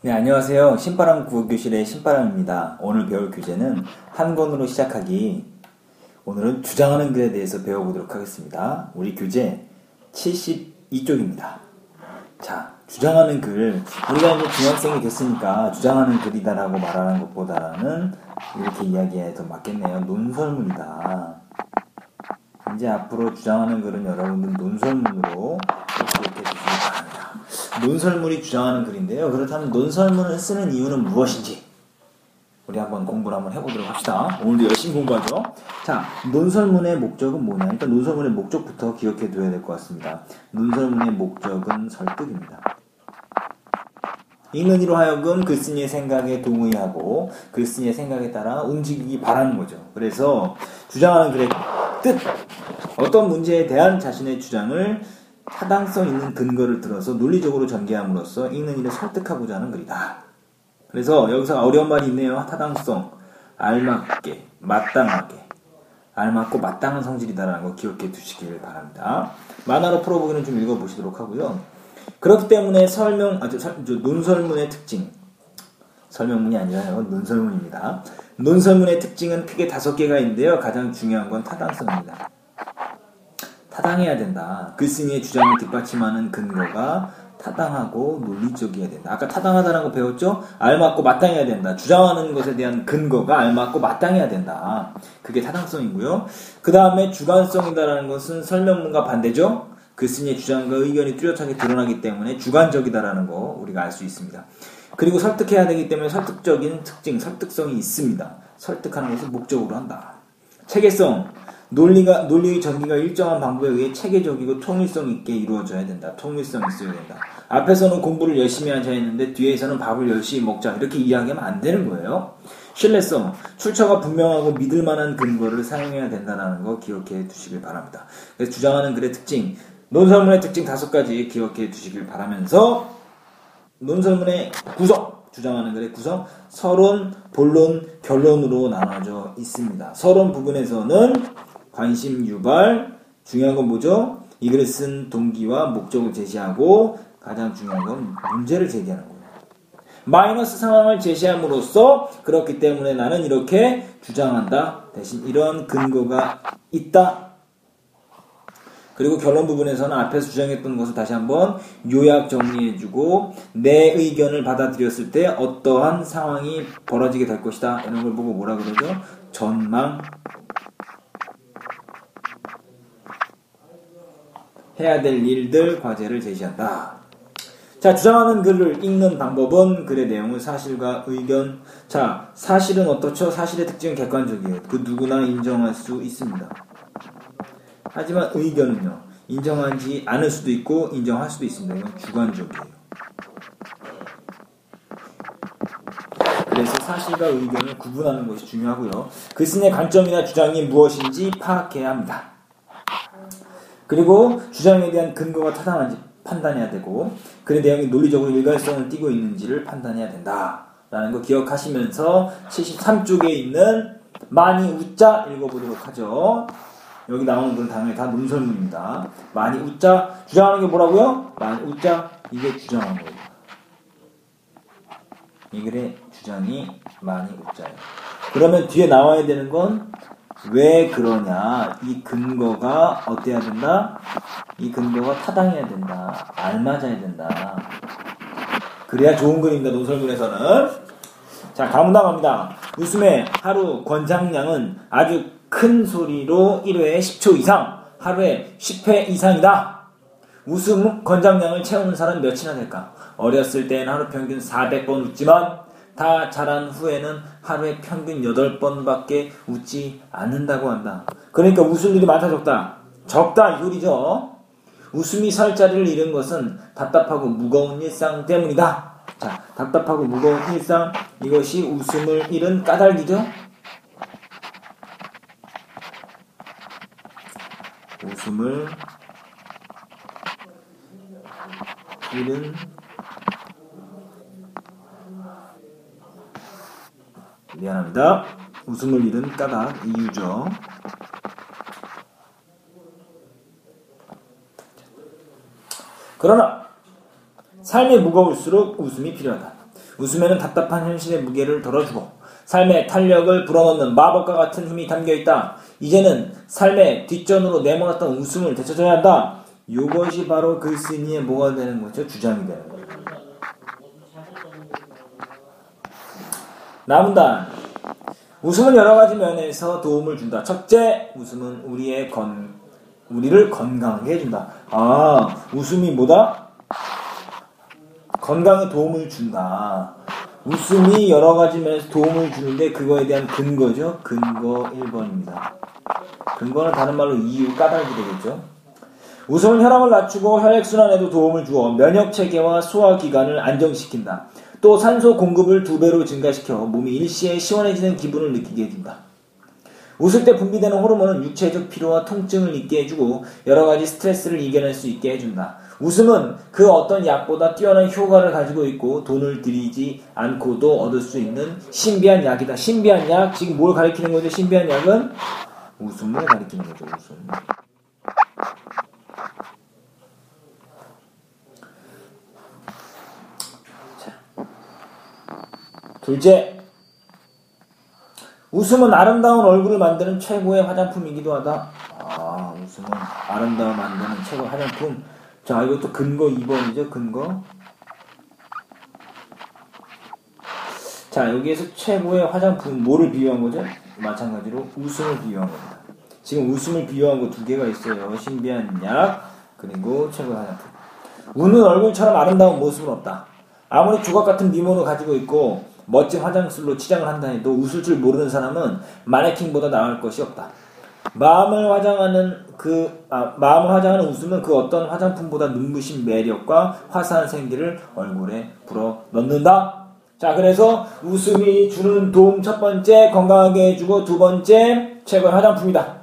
네, 안녕하세요. 신바람 국어교실의 신바람입니다. 오늘 배울 교재는 한 권으로 시작하기. 오늘은 주장하는 글에 대해서 배워보도록 하겠습니다. 우리 교재 72쪽입니다. 자, 주장하는 글. 우리가 이제 중학생이 됐으니까 주장하는 글이다라고 말하는 것보다는 이렇게 이야기해야 더 맞겠네요. 논설문이다. 이제 앞으로 주장하는 글은 여러분들 논설문으로 기억해 주시기 바랍니다. 논설문이 주장하는 글인데요. 그렇다면 논설문을 쓰는 이유는 무엇인지 우리 한번 공부를 한번 해보도록 합시다. 오늘도 열심히 공부하죠. 자, 논설문의 목적은 뭐냐? 일단 논설문의 목적부터 기억해 둬야 될 것 같습니다. 논설문의 목적은 설득입니다. 읽는 이로 하여금 글쓴이의 생각에 동의하고 글쓴이의 생각에 따라 움직이기 바라는 거죠. 그래서 주장하는 글의 뜻, 어떤 문제에 대한 자신의 주장을 타당성 있는 근거를 들어서 논리적으로 전개함으로써 읽는 이를 설득하고자 하는 글이다. 그래서 여기서 어려운 말이 있네요. 타당성, 알맞게, 마땅하게, 알맞고 마땅한 성질이다라는 거 기억해 두시길 바랍니다. 만화로 풀어보기는 좀 읽어보시도록 하고요. 그렇기 때문에 논설문의 특징, 설명문이 아니라요. 논설문입니다. 논설문의 특징은 크게 5개가 있는데요. 가장 중요한 건 타당성입니다. 타당해야 된다. 글쓴이의 주장을 뒷받침하는 근거가 타당하고 논리적이어야 된다. 아까 타당하다는 거 배웠죠? 알맞고 마땅해야 된다. 주장하는 것에 대한 근거가 알맞고 마땅해야 된다. 그게 타당성이고요. 그 다음에 주관성이다라는 것은 설명문과 반대죠? 글쓴이의 주장과 의견이 뚜렷하게 드러나기 때문에 주관적이다라는 거 우리가 알 수 있습니다. 그리고 설득해야 되기 때문에 설득적인 특징, 설득성이 있습니다. 설득하는 것을 목적으로 한다. 체계성, 논리의 전개가 일정한 방법에 의해 체계적이고 통일성 있게 이루어져야 된다. 통일성 있어야 된다. 앞에서는 공부를 열심히 하자 했는데 뒤에서는 밥을 열심히 먹자 이렇게 이야기하면 안 되는 거예요. 신뢰성, 출처가 분명하고 믿을만한 근거를 사용해야 된다는 거 기억해 두시길 바랍니다. 그래서 주장하는 글의 특징, 논설문의 특징 5가지 기억해 두시길 바라면서 논설문의 구성, 주장하는 글의 구성, 서론, 본론, 결론으로 나눠져 있습니다. 서론 부분에서는 관심 유발, 중요한 건 뭐죠? 이 글을 쓴 동기와 목적을 제시하고 가장 중요한 건 문제를 제기하는 거예요. 마이너스 상황을 제시함으로써 그렇기 때문에 나는 이렇게 주장한다. 대신 이런 근거가 있다. 그리고 결론 부분에서는 앞에서 주장했던 것을 다시 한번 요약 정리해주고 내 의견을 받아들였을 때 어떠한 상황이 벌어지게 될 것이다. 이런 걸 보고 뭐라 그러죠? 전망. 해야 될 일들, 과제를 제시한다. 자, 주장하는 글을 읽는 방법은 글의 내용을 사실과 의견. 자, 사실은 어떻죠? 사실의 특징은 객관적이에요. 그 누구나 인정할 수 있습니다. 하지만 의견은요, 인정하지 않을 수도 있고 인정할 수도 있습니다. 이건 주관적이에요. 그래서 사실과 의견을 구분하는 것이 중요하고요. 글쓴이의 관점이나 주장이 무엇인지 파악해야 합니다. 그리고 주장에 대한 근거가 타당한지 판단해야 되고 글의 내용이 논리적으로 일관성을 띠고 있는지를 판단해야 된다라는 거 기억하시면서 73쪽에 있는 많이 웃자 읽어보도록 하죠. 여기 나오는 건 당연히 다 논설문입니다. 많이 웃자, 주장하는 게 뭐라고요? 많이 웃자, 이게 주장하는 거예요. 이 글의 주장이 많이 웃자예요. 그러면 뒤에 나와야 되는 건 왜 그러냐, 이 근거가 어때야 된다? 이 근거가 타당해야 된다. 알맞아야 된다. 그래야 좋은 글입니다. 논설문에서는. 자, 다음 문단 갑니다. 웃음의 하루 권장량은 아주 큰 소리로 1회에 10초 이상, 하루에 10회 이상이다. 웃음 권장량을 채우는 사람은 몇이나 될까? 어렸을 때는 하루 평균 400번 웃지만 다 자란 후에는 하루에 평균 8번밖에 웃지 않는다고 한다. 그러니까 웃을 일이 많다 적다? 적다 이 소리죠. 웃음이 설 자리를 잃은 것은 답답하고 무거운 일상 때문이다. 자, 답답하고 무거운 일상, 이것이 웃음을 잃은 까닭이죠. 웃음을 잃은 미안합니다. 웃음을 잃은 까닭, 이유죠. 그러나 삶이 무거울수록 웃음이 필요하다. 웃음에는 답답한 현실의 무게를 덜어주고 삶의 탄력을 불어넣는 마법과 같은 힘이 담겨있다. 이제는 삶의 뒷전으로 내몰았던 웃음을 되찾아야 한다. 이것이 바로 글쓴이의 뭐가 되는 거죠? 주장이 되는 거죠. 남은 단 웃음은 여러 가지 면에서 도움을 준다. 첫째, 웃음은 우리를 건강하게 해준다. 웃음이 뭐다? 건강에 도움을 준다. 웃음이 여러 가지 면에서 도움을 주는데 그거에 대한 근거죠. 근거 1번입니다. 근거는 다른 말로 이유, 까닭이 되겠죠. 웃음은 혈압을 낮추고 혈액순환에도 도움을 주어 면역체계와 소화기관을 안정시킨다. 또 산소 공급을 2배로 증가시켜 몸이 일시에 시원해지는 기분을 느끼게 해준다. 웃을 때 분비되는 호르몬은 육체적 피로와 통증을 잊게 해주고 여러가지 스트레스를 이겨낼 수 있게 해준다. 웃음은 그 어떤 약보다 뛰어난 효과를 가지고 있고 돈을 들이지 않고도 얻을 수 있는 신비한 약이다. 신비한 약, 지금 뭘 가리키는 거죠? 신비한 약은 웃음을 가리키는 거죠. 웃음. 둘째, 웃음은 아름다운 얼굴을 만드는 최고의 화장품이기도 하다. 웃음은 아름다움을 만드는 최고의 화장품. 자, 이것도 근거 2번이죠. 근거. 자, 여기에서 최고의 화장품, 뭐를 비유한 거죠? 마찬가지로 웃음을 비유한 겁니다. 지금 웃음을 비유한 거 2개가 있어요. 신비한 약, 그리고 최고의 화장품. 웃는 얼굴처럼 아름다운 모습은 없다. 아무리 주걱 같은 미모를 가지고 있고 멋진 화장술로 치장을 한다 해도 웃을 줄 모르는 사람은 마네킹보다 나을 것이 없다. 마음을 화장하는 웃음은 그 어떤 화장품보다 눈부신 매력과 화사한 생기를 얼굴에 불어 넣는다. 자, 그래서 웃음이 주는 도움, 첫 번째 건강하게 해주고, 두 번째 최고의 화장품이다.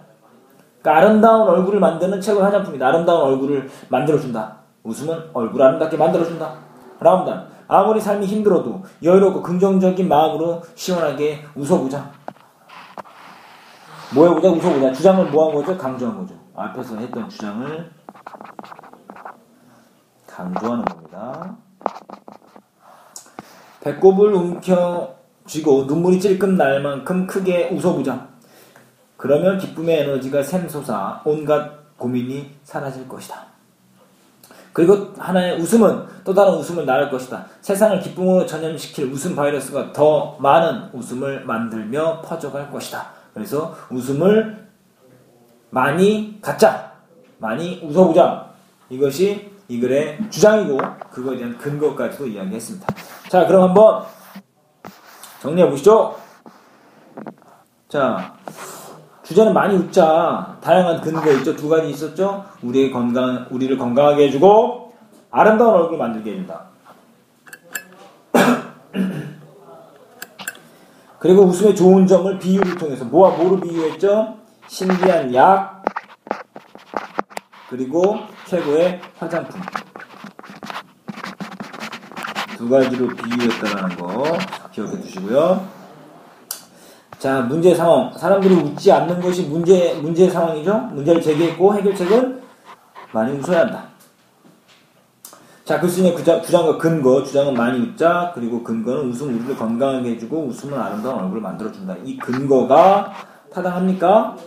그러니까 아름다운 얼굴을 만드는 최고의 화장품이다. 아름다운 얼굴을 만들어준다. 웃음은 얼굴을 아름답게 만들어준다. 라운단, 아무리 삶이 힘들어도 여유롭고 긍정적인 마음으로 시원하게 웃어보자. 뭐 해보자? 웃어보자. 주장을 뭐 한 거죠? 강조한 거죠. 앞에서 했던 주장을 강조하는 겁니다. 배꼽을 움켜쥐고 눈물이 찔끔 날 만큼 크게 웃어보자. 그러면 기쁨의 에너지가 샘솟아 온갖 고민이 사라질 것이다. 그리고 하나의 웃음은 또 다른 웃음을 낳을 것이다. 세상을 기쁨으로 전염시킬 웃음 바이러스가 더 많은 웃음을 만들며 퍼져갈 것이다. 그래서 웃음을 많이 갖자. 많이 웃어보자. 이것이 이 글의 주장이고 그거에 대한 근거까지도 이야기했습니다. 자, 그럼 한번 정리해보시죠. 자, 주제는 많이 웃자. 다양한 근거 있죠. 2가지 있었죠. 우리를 건강하게 해주고 아름다운 얼굴 만들게 해준다. 그리고 웃음의 좋은 점을 비유를 통해서 뭐로 비유했죠? 신비한 약, 그리고 최고의 화장품. 2가지로 비유했다는 거 기억해 두시고요. 자, 문제 상황. 사람들이 웃지 않는 것이 문제 상황이죠. 문제를 제기했고 해결책은 많이 웃어야 한다. 자, 글쓴이의 주장과 근거. 주장은 많이 웃자. 그리고 근거는 웃음 우리를 건강하게 해주고 웃음은 아름다운 얼굴을 만들어준다. 이 근거가 타당합니까?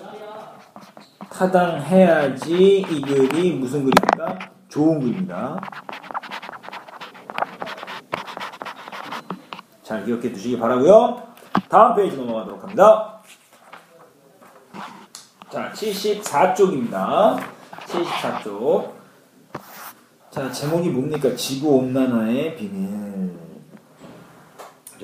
타당해야지 이 글이 무슨 글입니까? 좋은 글입니다. 잘 기억해 두시기 바라고요. 다음 페이지 넘어가도록 합니다. 자, 74쪽입니다. 74쪽. 자, 제목이 뭡니까? 지구온난화의 비밀.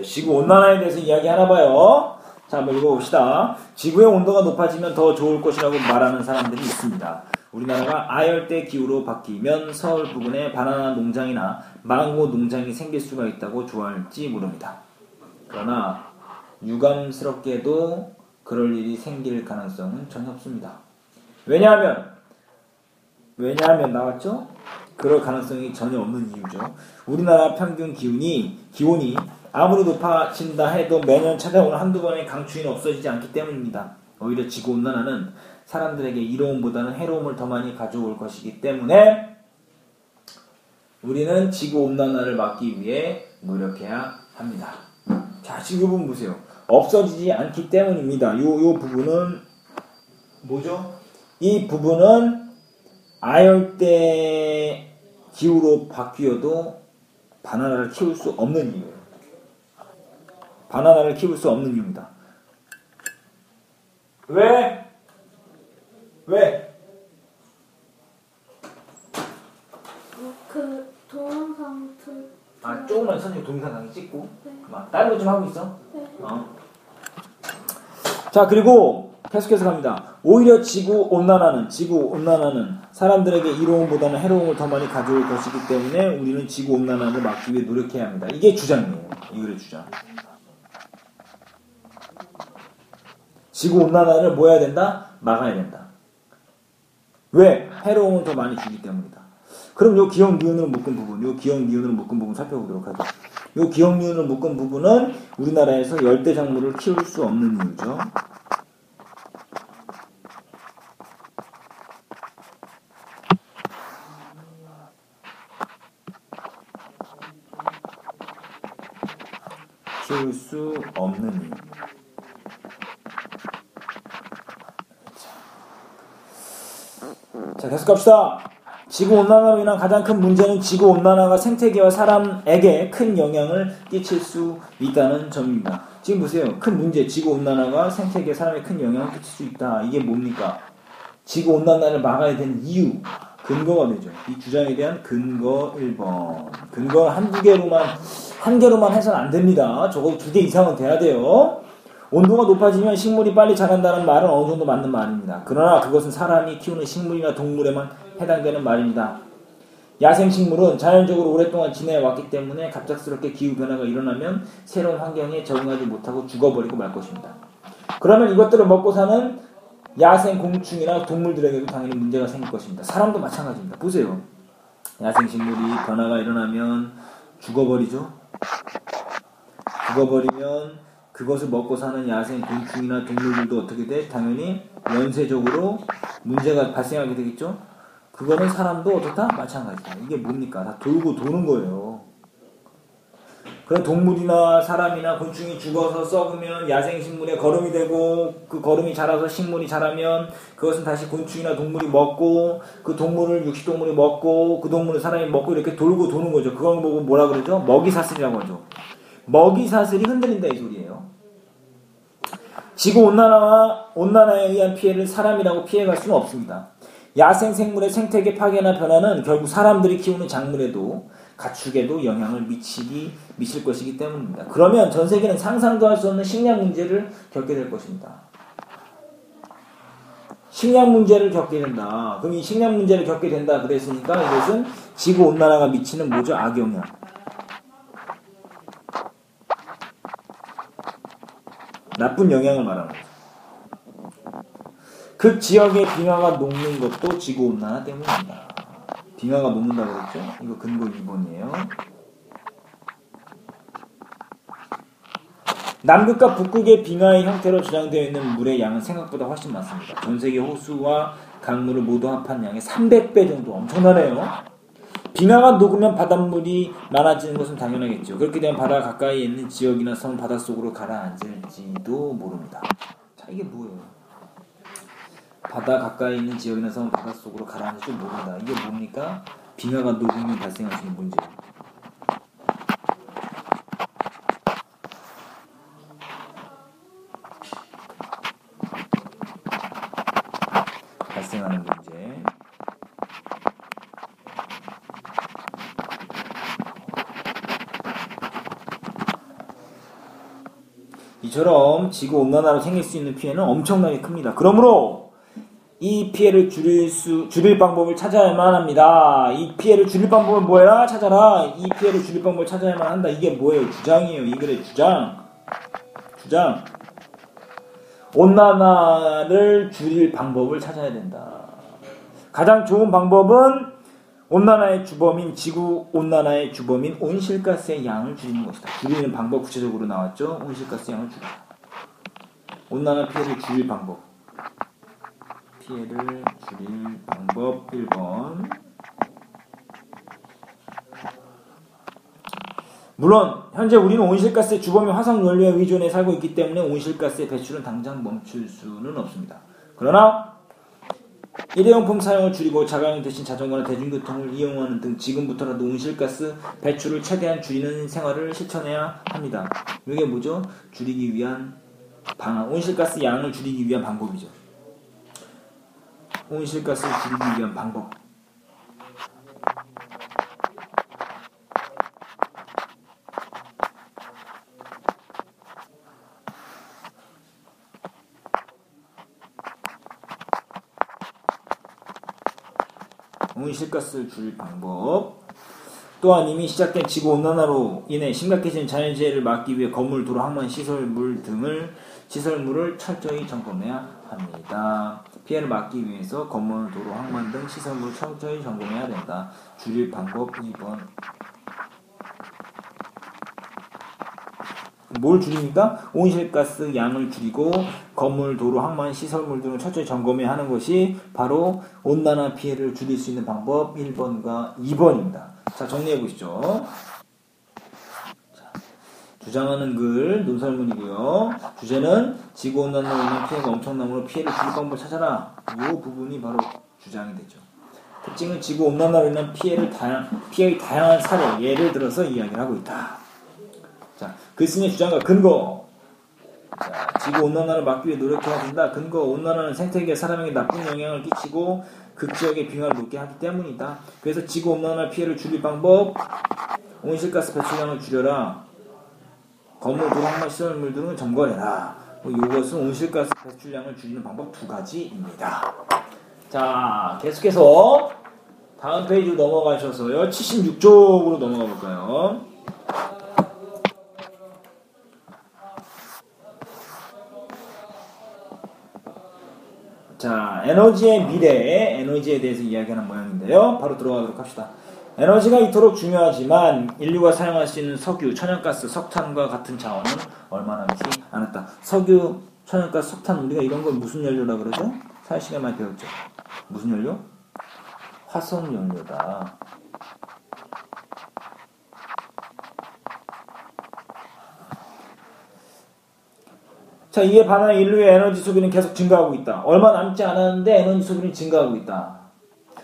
지구온난화에 대해서 이야기 하나 봐요. 자, 한번 읽어봅시다. 지구의 온도가 높아지면 더 좋을 것이라고 말하는 사람들이 있습니다. 우리나라가 아열대 기후로 바뀌면 서울 부근에 바나나 농장이나 망고 농장이 생길 수가 있다고 좋아할지 모릅니다. 그러나 유감스럽게도 그럴 일이 생길 가능성은 전혀 없습니다. 왜냐하면 나왔죠? 그럴 가능성이 전혀 없는 이유죠. 우리나라 평균 기온이 아무리 높아진다 해도 매년 찾아오는 한두 번의 강추위는 없어지지 않기 때문입니다. 오히려 지구온난화는 사람들에게 이로움보다는 해로움을 더 많이 가져올 것이기 때문에 우리는 지구온난화를 막기 위해 노력해야 합니다. 자, 지금 이 부분 보세요. 없어지지 않기 때문입니다. 요 부분은 뭐죠? 이 부분은 아열대 기후로 바뀌어도 바나나를 키울 수 없는 이유예요. 바나나를 키울 수 없는 이유입니다. 왜? 그 동영상 조금만 선생님 동영상 찍고 네. 그만. 다른 거 좀 하고 있어. 네. 자, 그리고 계속해서 갑니다. 오히려 지구 온난화는 사람들에게 이로움보다는 해로움을 더 많이 가져올 것이기 때문에 우리는 지구 온난화를 막기 위해 노력해야 합니다. 이게 주장이에요. 이 글의 주장. 지구 온난화를 뭐 해야 된다? 막아야 된다. 왜? 해로움을 더 많이 주기 때문이다. 그럼 요 기억 니은으로 묶은 부분, 살펴보도록 하죠. 요 기억 니은으로 묶은 부분은 우리나라에서 열대 작물을 키울 수 없는 이유죠. 키울 수 없는 이유. 자, 계속 갑시다. 지구온난화로 인한 가장 큰 문제는 지구온난화가 생태계와 사람에게 큰 영향을 끼칠 수 있다는 점입니다. 지금 보세요. 큰 문제, 지구온난화가 생태계, 사람에 큰 영향을 끼칠 수 있다. 이게 뭡니까? 지구온난화를 막아야 되는 이유, 근거가 되죠. 이 주장에 대한 근거 1번. 근거는 한 개로만 해서는 안 됩니다. 적어도 2개 이상은 돼야 돼요. 온도가 높아지면 식물이 빨리 자란다는 말은 어느 정도 맞는 말입니다. 그러나 그것은 사람이 키우는 식물이나 동물에만 해당되는 말입니다. 야생식물은 자연적으로 오랫동안 지내왔기 때문에 갑작스럽게 기후변화가 일어나면 새로운 환경에 적응하지 못하고 죽어버리고 말 것입니다. 그러면 이것들을 먹고 사는 야생공충이나 동물들에게도 당연히 문제가 생길 것입니다. 사람도 마찬가지입니다. 보세요. 야생식물이 변화가 일어나면 죽어버리죠. 죽어버리면 그것을 먹고 사는 야생 곤충이나 동물들도 어떻게 돼? 당연히 연쇄적으로 문제가 발생하게 되겠죠? 그거는 사람도 어떻다? 마찬가지다. 이게 뭡니까? 다 돌고 도는 거예요. 그런 동물이나 사람이나 곤충이 죽어서 썩으면 야생식물의 거름이 되고 그 거름이 자라서 식물이 자라면 그것은 다시 곤충이나 동물이 먹고 그 동물을 육식동물이 먹고 그 동물을 사람이 먹고 이렇게 돌고 도는 거죠. 그걸 보고 뭐라 그러죠? 먹이사슬이라고 하죠. 먹이사슬이 흔들린다 이 소리예요. 지구온난화에 의한 피해를 사람이라고 피해갈 수는 없습니다. 야생생물의 생태계 파괴나 변화는 결국 사람들이 키우는 작물에도 가축에도 영향을 미칠 것이기 때문입니다. 그러면 전 세계는 상상도 할 수 없는 식량 문제를 겪게 될 것입니다. 식량 문제를 겪게 된다. 그럼 이 식량 문제를 겪게 된다 그랬으니까 이것은 지구온난화가 미치는 뭐죠? 악영향. 나쁜 영향을 말하는 거죠. 그 지역의 빙하가 녹는 것도 지구온난화 때문입니다. 빙하가 녹는다고 그랬죠? 이거 근거 2번이에요. 남극과 북극의 빙하의 형태로 저장되어 있는 물의 양은 생각보다 훨씬 많습니다. 전세계 호수와 강물을 모두 합한 양의 300배 정도. 엄청나네요. 빙하가 녹으면 바닷물이 많아지는 것은 당연하겠죠. 그렇게 되면 바다 가까이에 있는 지역이나 섬은 바닷속으로 가라앉을지도 모릅니다. 자, 이게 뭐예요? 바다 가까이 있는 지역이나 섬은 바닷속으로 가라앉을지 모른다. 이게 뭡니까? 빙하가 녹으면 발생할 수 있는 문제예요. 발생하는 문제. 이처럼 지구온난화로 생길 수 있는 피해는 엄청나게 큽니다. 그러므로 이 피해를 줄일 방법을 찾아야만 합니다. 이 피해를 줄일 방법을 뭐야? 찾아라. 이 피해를 줄일 방법을 찾아야만 한다. 이게 뭐예요? 주장이에요. 이 글의 주장. 온난화를 줄일 방법을 찾아야 된다. 가장 좋은 방법은 온난화의 주범인 지구온난화의 주범인 온실가스의 양을 줄이는 것이다. 줄이는 방법 구체적으로 나왔죠. 온실가스의 양을 줄이다. 온난화 피해를 줄일 방법. 피해를 줄일 방법 1번. 물론 현재 우리는 온실가스의 주범인 화석연료에 의존해 살고 있기 때문에 온실가스의 배출은 당장 멈출 수는 없습니다. 그러나 일회용품 사용을 줄이고 자가용 대신 자전거나 대중교통을 이용하는 등 지금부터라도 온실가스 배출을 최대한 줄이는 생활을 실천해야 합니다. 이게 뭐죠? 줄이기 위한 방안, 온실가스 양을 줄이기 위한 방법이죠. 온실가스를 줄이기 위한 방법. 온실가스를 줄일 방법. 또한 이미 시작된 지구온난화로 인해 심각해진 자연재해를 막기 위해 건물, 도로, 항만, 시설물을 철저히 점검해야 합니다. 피해를 막기 위해서 건물, 도로, 항만 등 시설물을 철저히 점검해야 된다. 줄일 방법 2번. 뭘 줄입니까? 온실가스 양을 줄이고 건물, 도로, 항만, 시설물 등을 철저히 점검해야 하는 것이 바로 온난화 피해를 줄일 수 있는 방법 1번과 2번입니다. 자, 정리해 보시죠. 주장하는 글 논설문이고요. 주제는 지구온난화로 인한 피해가 엄청나므로 피해를 줄일 방법을 찾아라. 이 부분이 바로 주장이 되죠. 특징은 지구온난화로 인한 피해의 다양한 사례, 예를 들어서 이야기를 하고 있다. 자, 글쓴이의 주장과 근거. 자, 지구온난화를 막기 위해 노력해야 된다. 근거, 온난화는 생태계, 사람에게 나쁜 영향을 끼치고 극지역의 빙하를 높게 하기 때문이다. 그래서 지구온난화 피해를 줄일 방법, 온실가스 배출량을 줄여라. 건물, 도로, 항만, 시설물 등을 점거해라. 이것은 온실가스 배출량을 줄이는 방법 2가지입니다. 자, 계속해서 다음 페이지로 넘어가셔서요. 76쪽으로 넘어가 볼까요? 자, 에너지의 미래, 에너지에 대해서 이야기하는 모양인데요. 바로 들어가도록 합시다. 에너지가 이토록 중요하지만 인류가 사용할 수 있는 석유, 천연가스, 석탄과 같은 자원은 얼마 남지 않았다. 석유, 천연가스, 석탄, 우리가 이런 걸 무슨 연료라 그러죠? 사회 시간에 많이 배웠죠. 무슨 연료? 화석연료다. 자, 이에 반해 인류의 에너지 소비는 계속 증가하고 있다. 얼마 남지 않았는데 에너지 소비는 증가하고 있다.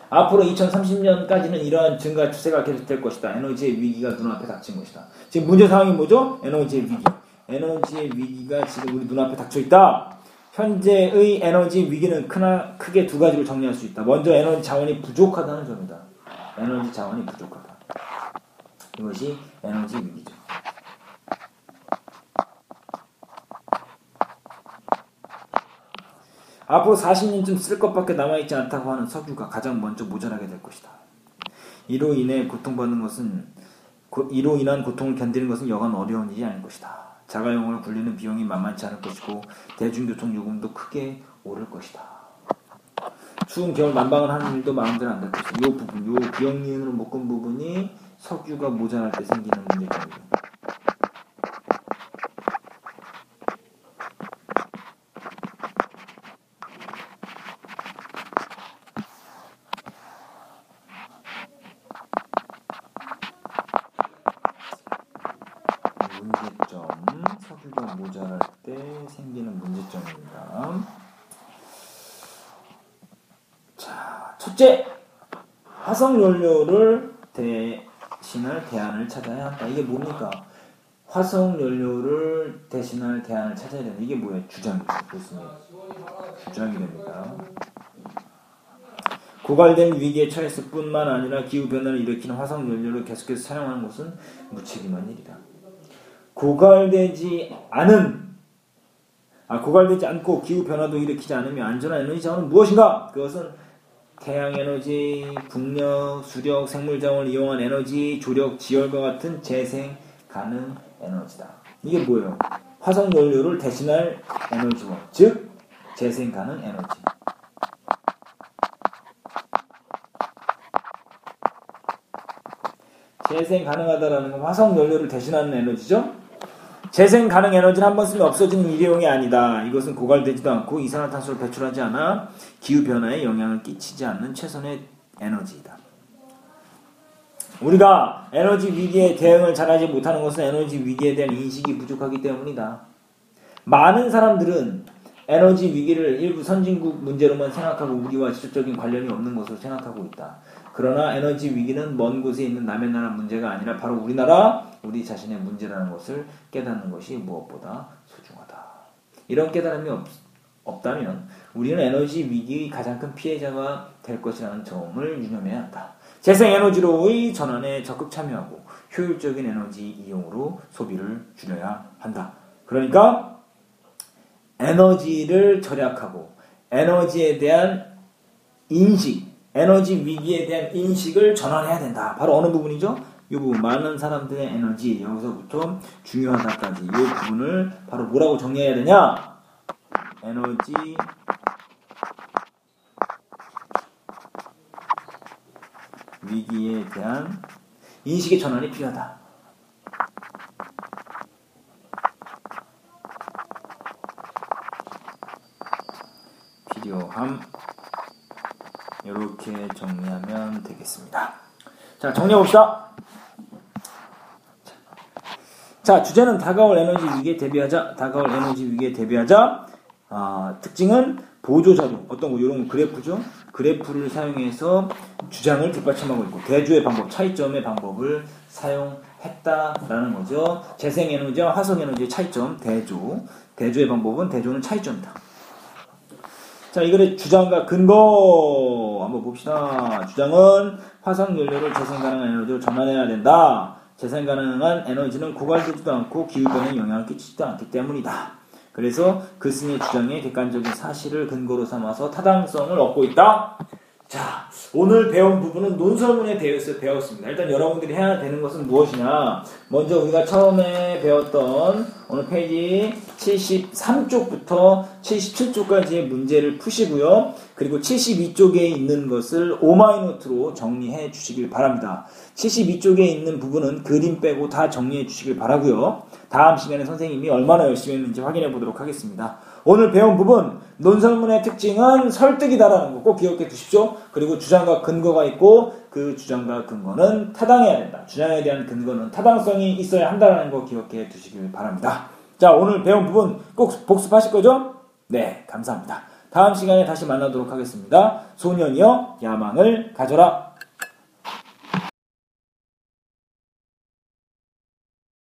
앞으로 2030년까지는 이러한 증가 추세가 계속될 것이다. 에너지의 위기가 눈앞에 닥친 것이다. 지금 문제 상황이 뭐죠? 에너지의 위기. 에너지의 위기가 지금 우리 눈앞에 닥쳐 있다. 현재의 에너지 위기는 크게 2가지로 정리할 수 있다. 먼저 에너지 자원이 부족하다는 점이다. 에너지 자원이 부족하다. 이것이 에너지 위기죠. 앞으로 40년쯤 쓸 것밖에 남아있지 않다고 하는 석유가 가장 먼저 모자라게 될 것이다. 이로 인한 고통을 견디는 것은 여간 어려운 일이 아닐 것이다. 자가용을 굴리는 비용이 만만치 않을 것이고 대중교통 요금도 크게 오를 것이다. 추운 겨울 난방을 하는 일도 마음대로 안 될 것이다. 이 부분, 이 비용 니은으로 묶은 부분이 석유가 모자랄 때 생기는 문제점이다. 문제점, 석유가 모자랄 때 생기는 문제점입니다. 자, 첫째, 화석연료를 대신할 대안을 찾아야 한다. 이게 뭡니까? 화석연료를 대신할 대안을 찾아야 된다. 이게 뭐예요? 주장이죠. 그렇습니다. 주장이 됩니다. 고갈된 위기에 처했을 뿐만 아니라 기후변화를 일으키는 화석연료를 계속해서 사용하는 것은 무책임한 일이다. 고갈되지 않고 기후변화도 일으키지 않으며 안전한 에너지 자원은 무엇인가? 그것은 태양에너지, 풍력, 수력, 생물자원을 이용한 에너지, 조력, 지열과 같은 재생 가능 에너지다. 이게 뭐예요? 화석연료를 대신할 에너지원, 즉 재생 가능 에너지. 재생 가능하다라는 건 화석연료를 대신하는 에너지죠? 재생 가능 에너지는 한 번 쓰면 없어지는 일회용이 아니다. 이것은 고갈되지도 않고 이산화탄소를 배출하지 않아 기후변화에 영향을 끼치지 않는 최선의 에너지이다. 우리가 에너지 위기에 대응을 잘하지 못하는 것은 에너지 위기에 대한 인식이 부족하기 때문이다. 많은 사람들은 에너지 위기를 일부 선진국 문제로만 생각하고 우리와 직접적인 관련이 없는 것으로 생각하고 있다. 그러나 에너지 위기는 먼 곳에 있는 남의 나라 문제가 아니라 바로 우리나라, 우리 자신의 문제라는 것을 깨닫는 것이 무엇보다 소중하다. 이런 깨달음이 없다면 우리는 에너지 위기의 가장 큰 피해자가 될 것이라는 점을 유념해야 한다. 재생에너지로의 전환에 적극 참여하고 효율적인 에너지 이용으로 소비를 줄여야 한다. 그러니까 에너지를 절약하고 에너지에 대한 인식, 에너지 위기에 대한 인식을 전환해야 된다. 바로 어느 부분이죠? 이 부분, 많은 사람들의 에너지, 여기서부터 중요하다까지 이 부분을 바로 뭐라고 정리해야 되냐? 에너지 위기에 대한 인식의 전환이 필요하다. 필요함. 이렇게 정리하면 되겠습니다. 자, 정리해봅시다. 자, 주제는 다가올 에너지 위기에 대비하자. 다가올 에너지 위기에 대비하자. 특징은 보조자료, 어떤 거, 이런 그래프죠. 그래프를 사용해서 주장을 뒷받침하고 있고, 대조의 방법, 차이점의 방법을 사용했다라는 거죠. 재생에너지와 화석에너지의 차이점, 대조의 방법은, 대조는 차이점이다. 자, 이 글의 주장과 근거 한번 봅시다. 주장은 화석연료를 재생가능한 에너지로 전환해야 된다. 재생가능한 에너지는 고갈되지도 않고 기후변화에 영향을 끼치지도 않기 때문이다. 그래서 글쓴이의 주장에 객관적인 사실을 근거로 삼아서 타당성을 얻고 있다. 자, 오늘 배운 부분은 논설문에 대해서 배웠습니다. 일단 여러분들이 해야 되는 것은 무엇이냐. 먼저 우리가 처음에 배웠던 오늘 페이지 73쪽부터 77쪽까지의 문제를 푸시고요. 그리고 72쪽에 있는 것을 오마이노트로 정리해 주시길 바랍니다. 72쪽에 있는 부분은 그림 빼고 다 정리해 주시길 바라고요. 다음 시간에 선생님이 얼마나 열심히 했는지 확인해 보도록 하겠습니다. 오늘 배운 부분, 논설문의 특징은 설득이다라는 거 꼭 기억해 두십시오. 그리고 주장과 근거가 있고 그 주장과 근거는 타당해야 된다. 주장에 대한 근거는 타당성이 있어야 한다는 거 기억해 두시길 바랍니다. 자, 오늘 배운 부분 꼭 복습하실 거죠? 네, 감사합니다. 다음 시간에 다시 만나도록 하겠습니다. 소년이여 야망을 가져라.